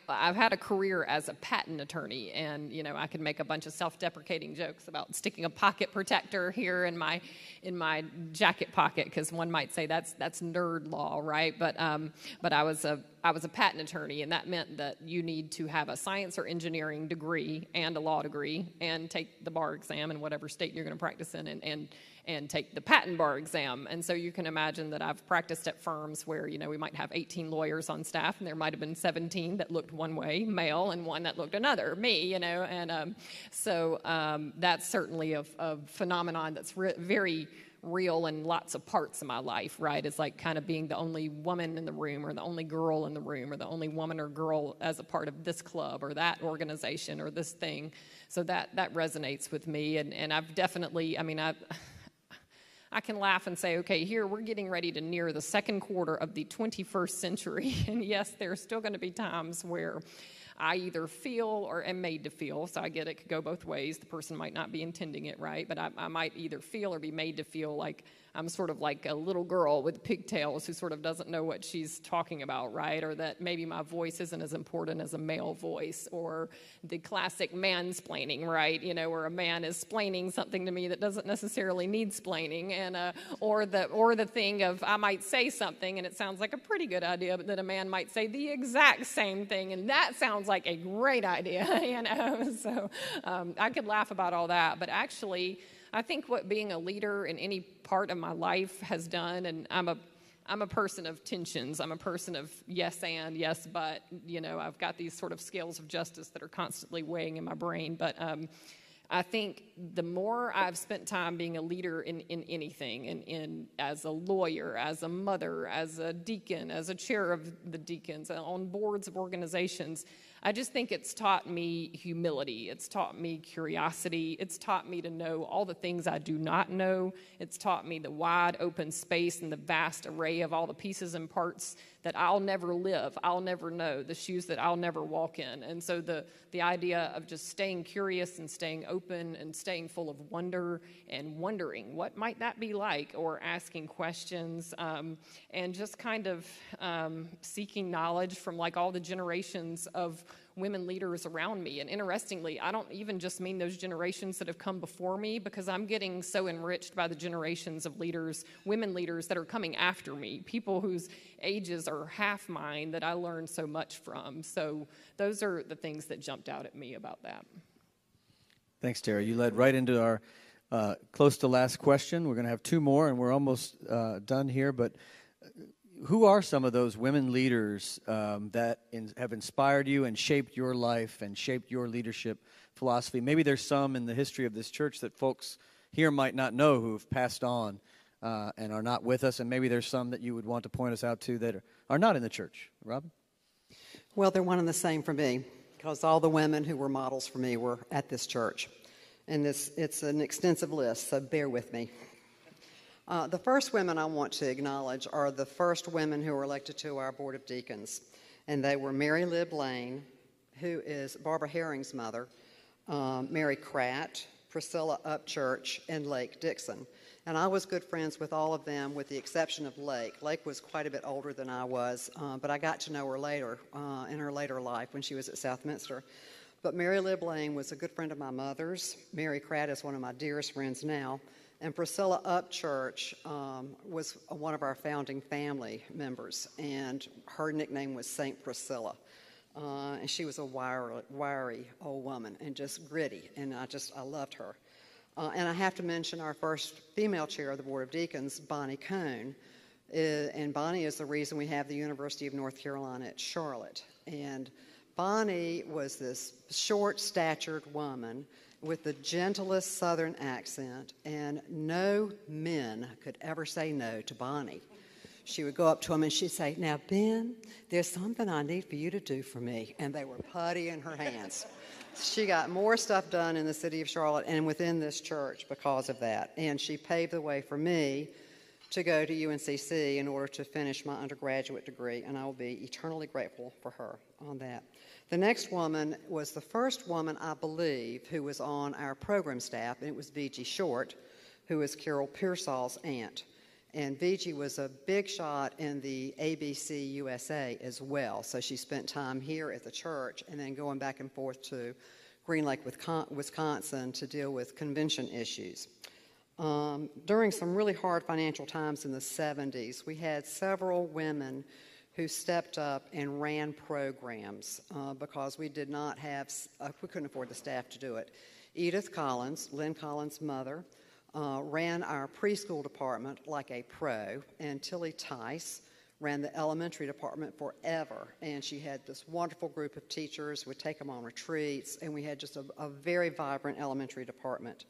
I've had a career as a patent attorney, and I can make a bunch of self-deprecating jokes about sticking a pocket protector here in my jacket pocket, because one might say that's nerd law, right? But I was a patent attorney, and that meant that you need to have a science or engineering degree and a law degree and take the bar exam in whatever state you're going to practice in, and take the patent bar exam. And so you can imagine that I've practiced at firms where, we might have 18 lawyers on staff, and there might have been 17 that looked one way, male, and one that looked another, me, and so that's certainly a phenomenon that's very real in lots of parts of my life, right? It's like kind of being the only woman in the room, or the only girl in the room, or the only woman or girl as a part of this club or that organization or this thing. So that resonates with me, and I've definitely, I can laugh and say, okay, here we're getting ready to near the second quarter of the 21st century, and yes, there's still going to be times where I either feel or am made to feel, so I get it could go both ways. The person might not be intending it, right? But I might either feel or be made to feel like I'm sort of like a little girl with pigtails who sort of doesn't know what she's talking about, right? Or that maybe my voice isn't as important as a male voice, or the classic mansplaining, right? Where a man is splaining something to me that doesn't necessarily need splaining, and or the thing of I might say something and it sounds like a pretty good idea, but then a man might say the exact same thing, and that sounds like a great idea, So I could laugh about all that, but actually, I think what being a leader in any part of my life has done, and I'm a person of tensions. I'm a person of yes and, yes but. I've got these sort of scales of justice that are constantly weighing in my brain. But I think the more I've spent time being a leader in anything, in as a lawyer, as a mother, as a deacon, as a chair of the deacons, on boards of organizations, I just think it's taught me humility. It's taught me curiosity. It's taught me to know all the things I do not know. It's taught me the wide open space and the vast array of all the pieces and parts that I'll never live, I'll never know, the shoes that I'll never walk in. And so the idea of just staying curious and staying open and staying full of wonder and wondering what might that be like, or asking questions, and just kind of seeking knowledge from like all the generations of women leaders around me. And interestingly, I don't even just mean those generations that have come before me, because I'm getting so enriched by the generations of leaders, women leaders that are coming after me, people whose ages are half mine that I learned so much from. So those are the things that jumped out at me about that. Thanks, Tara. You led right into our close to last question. We're going to have two more, and we're almost done here, but who are some of those women leaders that have inspired you and shaped your life and shaped your leadership philosophy? Maybe there's some in the history of this church that folks here might not know who have passed on and are not with us, and maybe there's some that you would want to point us out to that are not in the church. Robin? Well, they're one and the same for me, because all the women who were models for me were at this church. And it's an extensive list, so bear with me. The first women I want to acknowledge are the first women who were elected to our Board of Deacons. And they were Mary Lib Lane, who is Barbara Herring's mother, Mary Kratt, Priscilla Upchurch, and Lake Dixon. And I was good friends with all of them with the exception of Lake. Lake was quite a bit older than I was, but I got to know her later, in her later life when she was at Southminster. But Mary Lib Lane was a good friend of my mother's. Mary Cratt is one of my dearest friends now. And Priscilla Upchurch was one of our founding family members, and her nickname was Saint Priscilla. And she was a wiry old woman and just gritty, and I loved her. And I have to mention our first female chair of the Board of Deacons, Bonnie Cohn. And Bonnie is the reason we have the University of North Carolina at Charlotte. And Bonnie was this short-statured woman with the gentlest Southern accent, and no men could ever say no to Bonnie. She would go up to him and she'd say, "Now, Ben, there's something I need for you to do for me." And they were putty in her hands. She got more stuff done in the city of Charlotte and within this church because of that. And she paved the way for me to go to UNCC in order to finish my undergraduate degree, and I will be eternally grateful for her on that. The next woman was the first woman, I believe, who was on our program staff, and it was V.G. Short, who is Carol Pearsall's aunt. And V.G. was a big shot in the ABC USA as well, so she spent time here at the church and then going back and forth to Green Lake, Wisconsin to deal with convention issues. During some really hard financial times in the 70s, we had several women who stepped up and ran programs because we did not have, we couldn't afford the staff to do it. Edith Collins, Lynn Collins' mother, ran our preschool department like a pro, and Tilly Tice ran the elementary department forever, and she had this wonderful group of teachers, would take them on retreats, and we had just a very vibrant elementary department.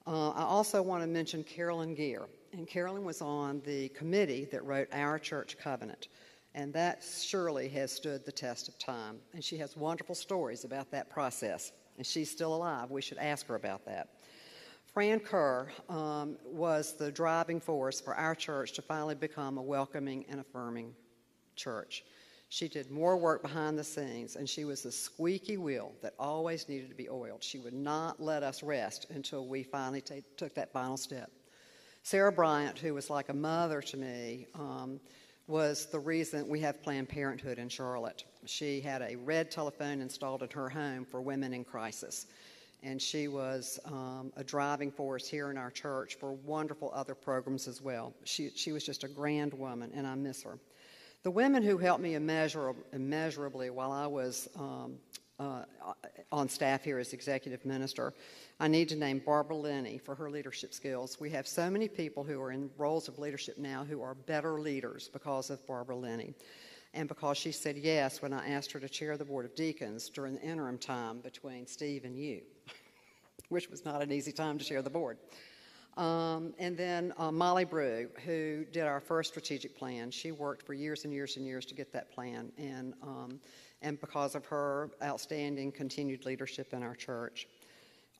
I also want to mention Carolyn Gear, and Carolyn was on the committee that wrote our church covenant, and that surely has stood the test of time, and she has wonderful stories about that process, and she's still alive. We should ask her about that. Fran Kerr was the driving force for our church to finally become a welcoming and affirming church. She did more work behind the scenes, and she was the squeaky wheel that always needed to be oiled. She would not let us rest until we finally took that final step. Sarah Bryant, who was like a mother to me, was the reason we have Planned Parenthood in Charlotte. She had a red telephone installed in her home for women in crisis. And she was a driving force here in our church for wonderful other programs as well. She was just a grand woman, and I miss her. The women who helped me immeasurably while I was on staff here as executive minister, I need to name Barbara Linney for her leadership skills. We have so many people who are in roles of leadership now who are better leaders because of Barbara Linney, and because she said yes when I asked her to chair the Board of Deacons during the interim time between Steve and you, which was not an easy time to chair the board. And then Molly Brew, who did our first strategic plan. She worked for years and years and years to get that plan, and because of her outstanding continued leadership in our church.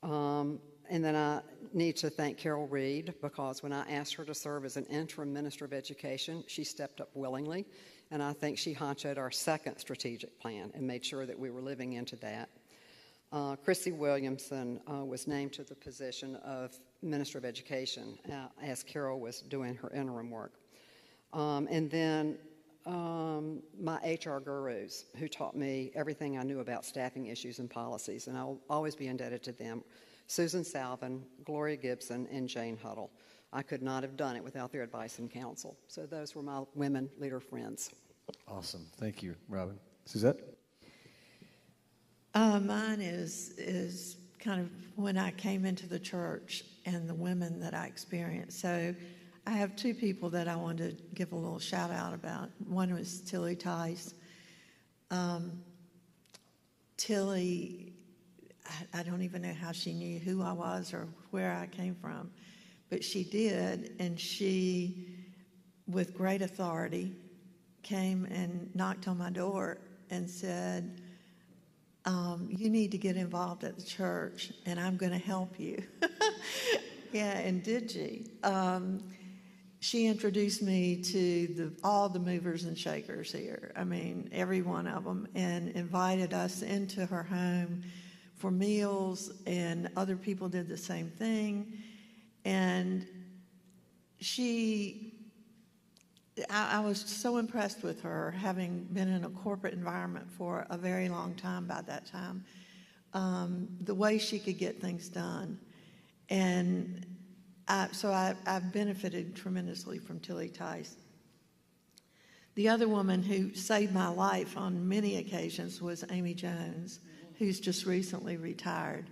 And then I need to thank Carol Reed, because when I asked her to serve as an interim minister of education, she stepped up willingly, and I think she honchoed our second strategic plan and made sure that we were living into that. Chrissy Williamson was named to the position of Minister of Education as Carol was doing her interim work. And then my HR gurus who taught me everything I knew about staffing issues and policies, and I'll always be indebted to them. Susan Salvin, Gloria Gibson, and Jane Huddle. I could not have done it without their advice and counsel. So those were my women leader friends. Awesome. Thank you, Robin. Suzette? Mine is kind of when I came into the church and the women that I experienced. So I have two people that I wanted to give a little shout out about. One was Tilly Tice. Tilly, I don't even know how she knew who I was or where I came from, but she did, and she, with great authority, came and knocked on my door and said, you need to get involved at the church, and I'm going to help you. Yeah, and did she? She introduced me to all the movers and shakers here. I mean, every one of them, and invited us into her home for meals, and other people did the same thing. And I was so impressed with her, having been in a corporate environment for a very long time by that time, the way she could get things done. And I've benefited tremendously from Tilly Tice. The other woman who saved my life on many occasions was Amy Jones, who's just recently retired.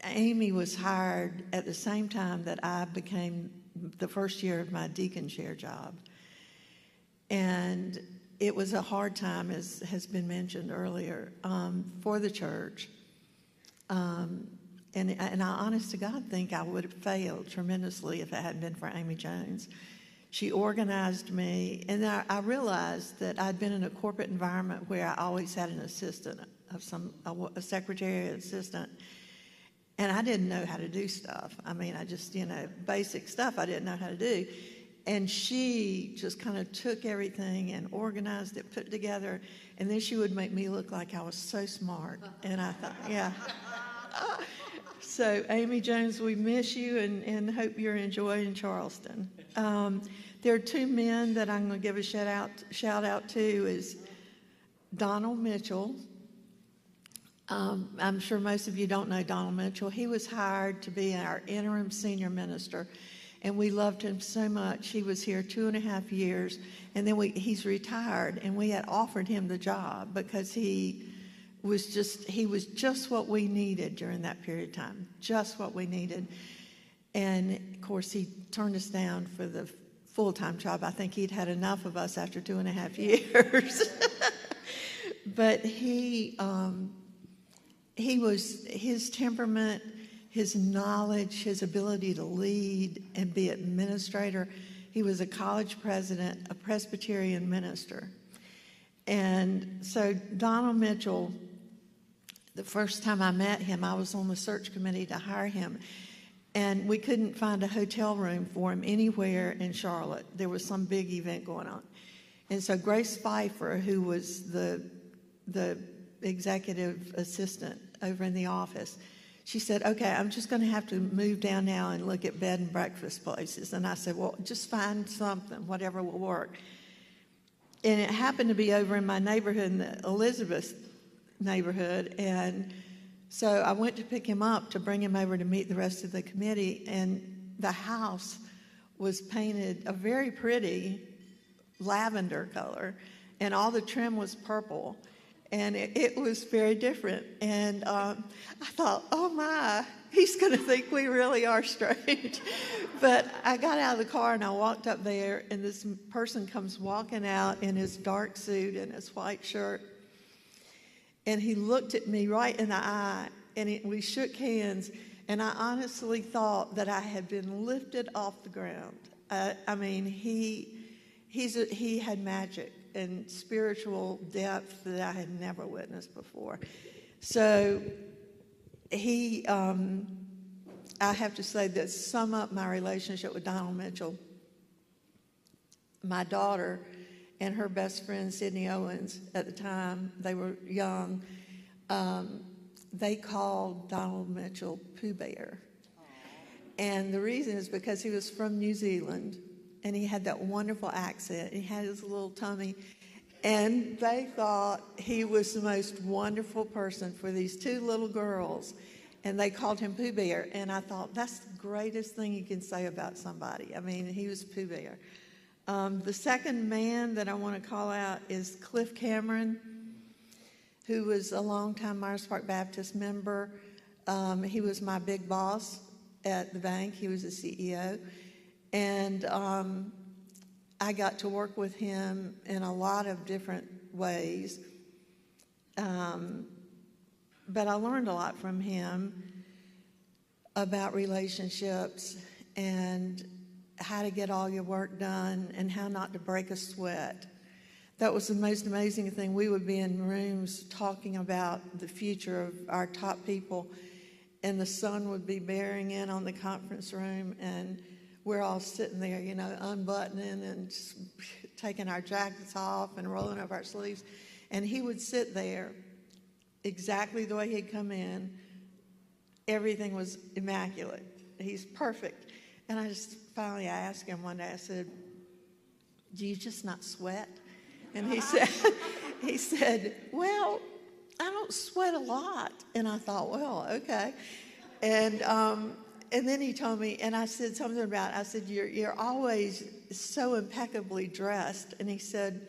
Amy was hired at the same time that I became the first year of my deacon chair job. And it was a hard time, as has been mentioned earlier, for the church. And I honest to God think I would have failed tremendously if it hadn't been for Amy Jones. She organized me, and I realized that I'd been in a corporate environment where I always had an assistant, a secretary assistant, and I didn't know how to do stuff. I mean, I just, basic stuff I didn't know how to do. And she just kind of took everything and organized it, put it together, and then she would make me look like I was so smart. And I thought, yeah. So, Amy Jones, we miss you and hope you're enjoying Charleston. There are two men that I'm going to give a shout out to is Donald Mitchell. I'm sure most of you don't know Donald Mitchell. He was hired to be our interim senior minister, and we loved him so much. He was here 2.5 years, and then he's retired, and we had offered him the job because he was just what we needed during that period of time, just what we needed. And of course, he turned us down for the full-time job. I think he'd had enough of us after 2.5 years. But his temperament, his knowledge, his ability to lead and be administrator. He was a college president, a Presbyterian minister. And so Donald Mitchell, the first time I met him, I was on the search committee to hire him. And we couldn't find a hotel room for him anywhere in Charlotte. There was some big event going on. And so Grace Pfeiffer, who was the executive assistant over in the office, she said, okay, I'm just going to have to move down now and look at bed and breakfast places. And I said, well, just find something, whatever will work. And it happened to be over in my neighborhood, in the Elizabeth neighborhood. And so I went to pick him up to bring him over to meet the rest of the committee. And the house was painted a very pretty lavender color, and all the trim was purple. And it was very different. And I thought, oh my, he's going to think we really are strange. But I got out of the car and I walked up there, and this person comes walking out in his dark suit and his white shirt. And he looked at me right in the eye, and we shook hands. And I honestly thought that I had been lifted off the ground. I mean, he had magic and spiritual depth that I had never witnessed before. So I have to say that sum up my relationship with Donald Mitchell. My daughter and her best friend, Sydney Owens, at the time, they were young, they called Donald Mitchell Pooh Bear. And the reason is because he was from New Zealand, and he had that wonderful accent. He had his little tummy. And they thought he was the most wonderful person for these two little girls. And they called him Pooh Bear. And I thought, that's the greatest thing you can say about somebody. I mean, he was Pooh Bear. The second man that I want to call out is Cliff Cameron, who was a longtime Myers Park Baptist member. He was my big boss at the bank. He was the CEO. And I got to work with him in a lot of different ways. But I learned a lot from him about relationships and how to get all your work done and how not to break a sweat. That was the most amazing thing. We would be in rooms talking about the future of our top people, and the sun would be bearing in on the conference room, and we're all sitting there, unbuttoning and taking our jackets off and rolling up our sleeves. And he would sit there exactly the way he'd come in. Everything was immaculate. he's perfect. And I asked him one day, I said, do you just not sweat? And he said, well, I don't sweat a lot. And I thought, well, okay. And then he told me, and I said something about, I said, you're always so impeccably dressed. And he said,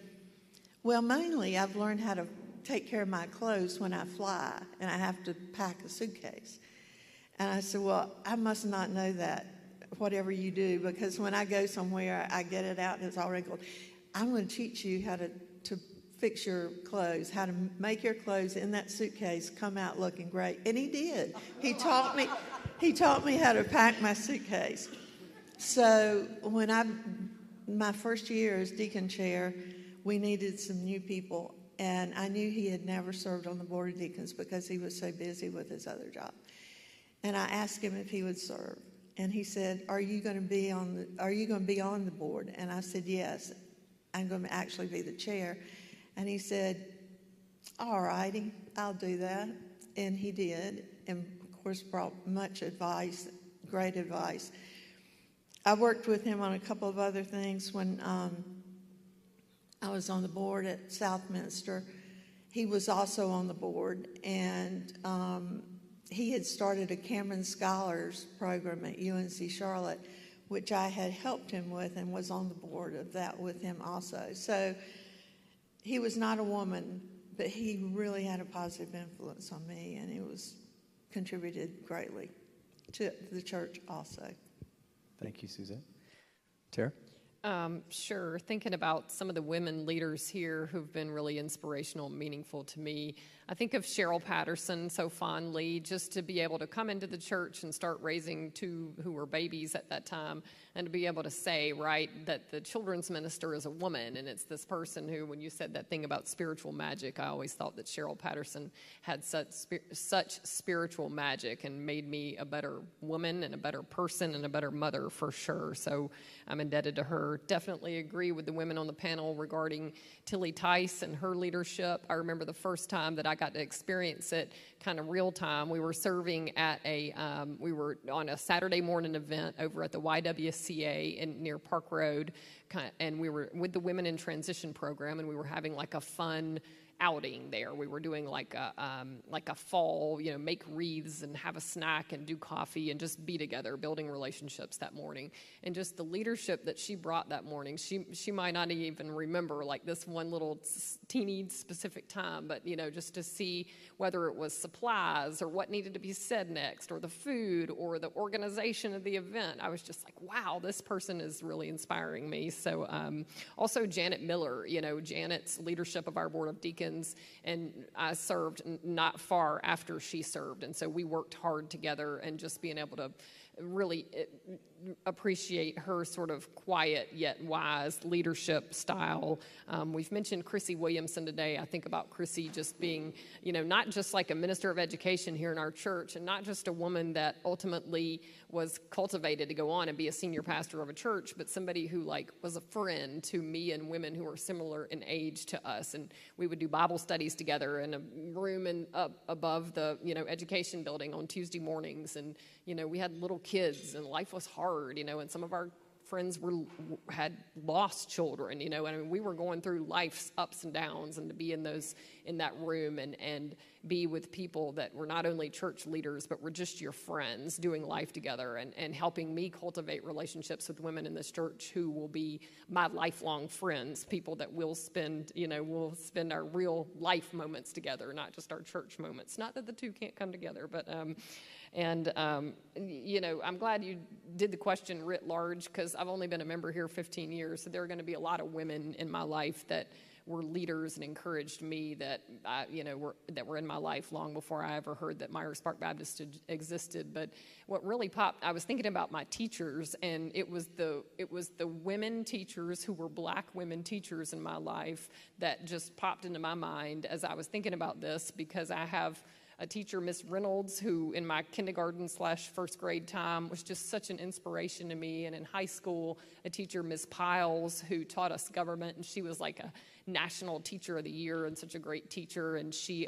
well, mainly I've learned how to take care of my clothes when I fly, and I have to pack a suitcase. And I said, well, I must not know that, whatever you do, because when I go somewhere, I get it out and it's already gold. I'm going to teach you how to fix your clothes, how to make your clothes in that suitcase come out looking great. And he did. He taught me how to pack my suitcase. So when my first year as deacon chair, we needed some new people, and I knew he had never served on the board of deacons because he was so busy with his other job. And I asked him if he would serve, and he said, "Are you going to be on the board?" And I said, "Yes, I'm going to actually be the chair." And he said, "All righty, I'll do that." And he did, and of course brought much advice, great advice. I worked with him on a couple of other things when I was on the board at Southminster. He was also on the board, and he had started a Cameron Scholars program at UNC Charlotte, which I had helped him with and was on the board of that with him also. So he was not a woman, but he really had a positive influence on me, and it was contributed greatly to the church also. Thank you, Suzette. Tara? Sure. Thinking about some of the women leaders here who've been really inspirational and meaningful to me, I think of Cheryl Patterson so fondly, just to be able to come into the church and start raising two who were babies at that time, and to be able to say, right, that the children's minister is a woman, and it's this person who, when you said that thing about spiritual magic, I always thought that Cheryl Patterson had such spiritual magic and made me a better woman and a better person and a better mother for sure. So I'm indebted to her. Definitely agree with the women on the panel regarding Tilly Tice and her leadership. I remember the first time that I got to experience it kind of real time. We were serving at we were on a Saturday morning event over at the YWCA near Park Road, and we were with the Women in Transition program, and we were having like a fun outing there. We were doing like a fall, make wreaths and have a snack and do coffee and just be together, building relationships that morning. And just the leadership that she brought that morning, she might not even remember like this one little teeny specific time, but just to see whether it was supplies or what needed to be said next, or the food, or the organization of the event, I was just like, wow, this person is really inspiring me. So also Janet Miller, Janet's leadership of our board of deacons, and I served not far after she served, and so we worked hard together, and just being able to really appreciate her sort of quiet yet wise leadership style. We've mentioned Chrissy Williamson today. I think about Chrissy just being, not just like a minister of education here in our church, and not just a woman that ultimately was cultivated to go on and be a senior pastor of a church, but somebody who was a friend to me and women who were similar in age to us. And we would do Bible studies together in a room up above the, education building on Tuesday mornings. And, we had little kids, and life was hard, and some of our friends had lost children, and we were going through life's ups and downs, and to be in that room and be with people that were not only church leaders, but were just your friends doing life together, and helping me cultivate relationships with women in this church who will be my lifelong friends, people that we'll spend our real life moments together, not just our church moments. Not that the two can't come together, but I'm glad you did the question writ large, because I've only been a member here 15 years, so there are going to be a lot of women in my life that were leaders and encouraged me that were in my life long before I ever heard that Myers Park Baptist existed. But what really popped, I was thinking about my teachers, and it was the women teachers who were black women teachers in my life that just popped into my mind as I was thinking about this, because I have a teacher, Miss Reynolds, who in my kindergarten/first grade time was just such an inspiration to me. And in high school, a teacher, Miss Piles, who taught us government, and she was like a national teacher of the year and such a great teacher. And she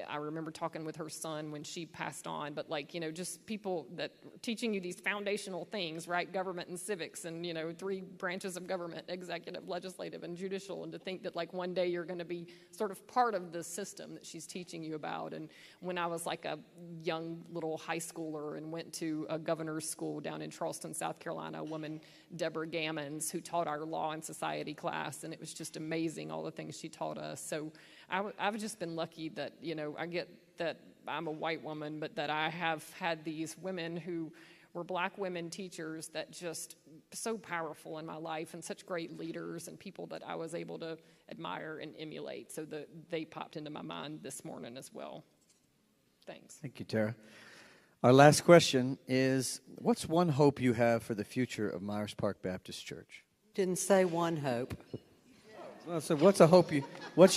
I remember talking with her son when she passed on, but like, you know, just people that teaching you these foundational things, right? Government and civics and, you know, 3 branches of government, executive, legislative, and judicial, and to think that like one day you're going to be sort of part of the system that she's teaching you about. And when I was like a young little high schooler and went to a governor's school down in Charleston, South Carolina, a woman, Deborah Gammons, who taught our law and society class, and it was just amazing, all the things she taught us. So I've just been lucky that, you know, I get that I'm a white woman, but that I have had these women who were black women teachers that just so powerful in my life, and such great leaders and people that I was able to admire and emulate. So they popped into my mind this morning as well. Thanks. Thank you, Tara. Our last question is, what's one hope you have for the future of Myers Park Baptist Church? Didn't say one hope. Well, so what's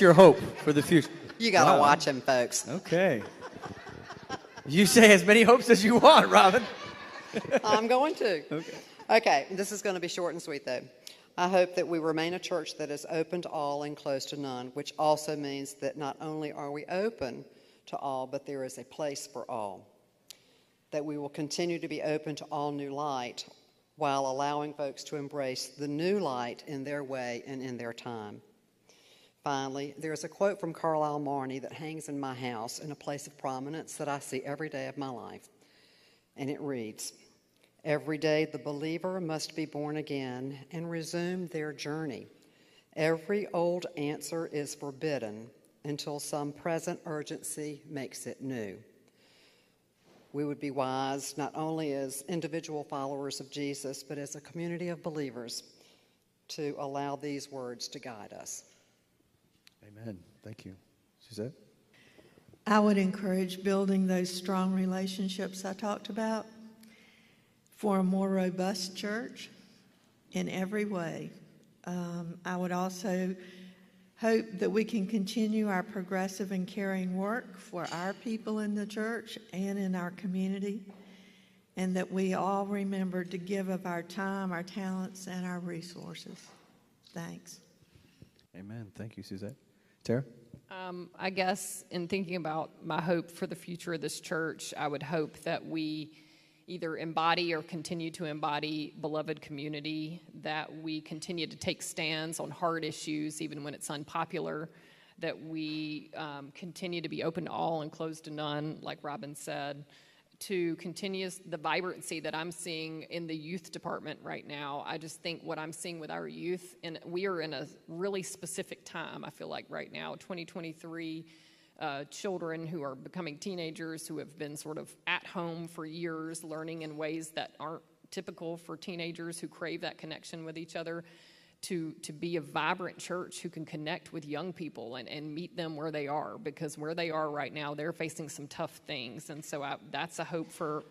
your hope for the future? You got to Wow. watch him, folks. Okay. You say as many hopes as you want, Robin. I'm going to. Okay. Okay, this is going to be short and sweet, though. I hope that we remain a church that is open to all and closed to none, which also means that not only are we open to all, but there is a place for all. That we will continue to be open to all new light while allowing folks to embrace the new light in their way and in their time. Finally, there's a quote from Carlisle Marney that hangs in my house in a place of prominence that I see every day of my life. And it reads, "Every day the believer must be born again and resume their journey. Every old answer is forbidden until some present urgency makes it new." We would be wise not only as individual followers of Jesus, but as a community of believers to allow these words to guide us. Amen. Thank you. Suzette? I would encourage building those strong relationships I talked about for a more robust church in every way. I would also hope that we can continue our progressive and caring work for our people in the church and in our community, and that we all remember to give of our time, our talents, and our resources. Thanks. Amen. Thank you, Suzette. Tara? I guess in thinking about my hope for the future of this church, I would hope that we either embody or continue to embody beloved community, that we continue to take stands on hard issues even when it's unpopular, that we continue to be open to all and closed to none, like Robin said, to continue the vibrancy that I'm seeing in the youth department right now. I just think what I'm seeing with our youth, and we are in a really specific time, I feel like right now, 2023, children who are becoming teenagers, who have been sort of at home for years, learning in ways that aren't typical for teenagers who crave that connection with each other, to be a vibrant church who can connect with young people and meet them where they are, because where they are right now, they're facing some tough things. And so that's a hope for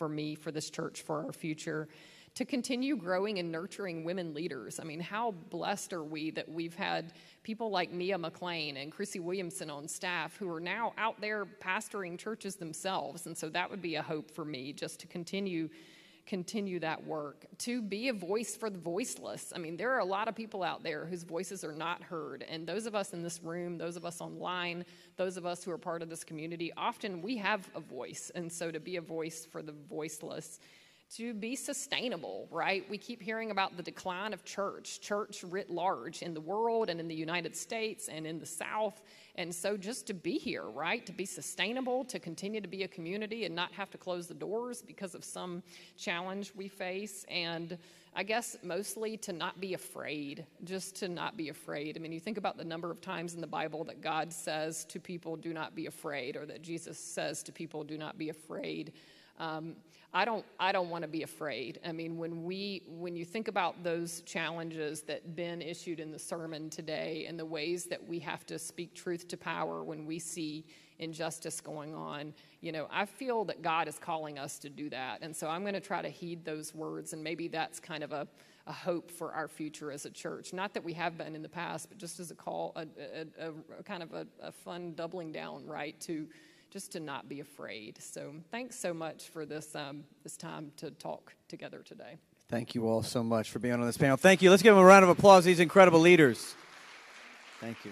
me, for this church, for our future, to continue growing and nurturing women leaders. I mean, how blessed are we that we've had people like Mia McLean and Chrissy Williamson on staff who are now out there pastoring churches themselves. And so that would be a hope for me, just to continue that work, to be a voice for the voiceless. I mean, there are a lot of people out there whose voices are not heard. And those of us in this room, those of us online, those of us who are part of this community, often we have a voice. And so to be a voice for the voiceless, to be sustainable, right? We keep hearing about the decline of church writ large in the world and in the United States and in the South. And so just to be here, right? To be sustainable, to continue to be a community and not have to close the doors because of some challenge we face. And I guess mostly to not be afraid, just to not be afraid. I mean, you think about the number of times in the Bible that God says to people, do not be afraid, or that Jesus says to people, do not be afraid. I don't want to be afraid. I mean, when you think about those challenges that Ben issued in the sermon today and the ways that we have to speak truth to power when we see injustice going on, you know, I feel that God is calling us to do that. And so I'm going to try to heed those words, and maybe that's kind of a hope for our future as a church. Not that we have been in the past, but just as a call, a kind of a fun doubling down, right, just to not be afraid. So thanks so much for this time to talk together today. Thank you all so much for being on this panel. Thank you. Let's give them a round of applause, these incredible leaders. Thank you.